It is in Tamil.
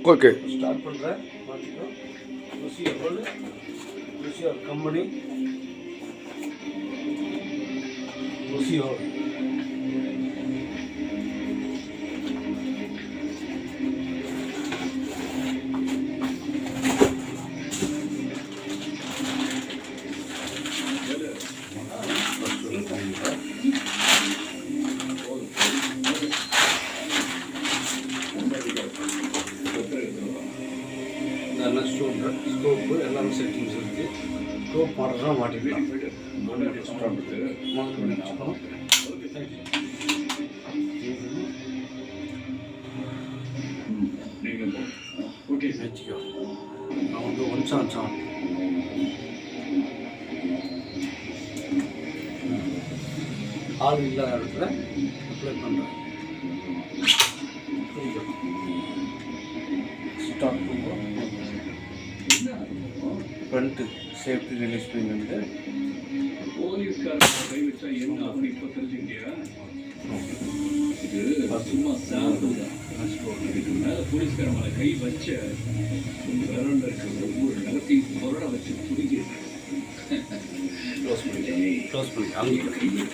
ஓகே. ஸ்டார்ட் பண்ணுறேன். பார்த்துக்கோ. Use your whole, use your company, use your இதெல்லாம் ஸ்கோப்பு எல்லாமே செட்டிங்ஸ் இருக்குது. ஸ்கோப் மாட்டுறதா மாட்டிக்கலாம். வச்சுக்கோ. நான் வந்து ஒன்சான் ஆள் இல்லாத இடத்துல அப்ளை பண்ணுறேன். ஸ்டார்ட் பண்ணுறோம். ஃப்ரண்ட்டு சேஃப்டி ரிலீஸ் பண்ணிட்டு போலீஸ்காரங்க கை வச்சா என்ன ஆகும் இப்போ தெரிஞ்சுக்கிட்டியா? இது சும்மா சாம்பிள் தான். இதுக்கு மேலே போலீஸ்கார மேலே கை வச்ச விரண்ட இருக்க ஒவ்வொரு நகத்தையும் புரட வச்சு துடிக்கிறேன். க்ளோஸ் பண்ணி அங்கே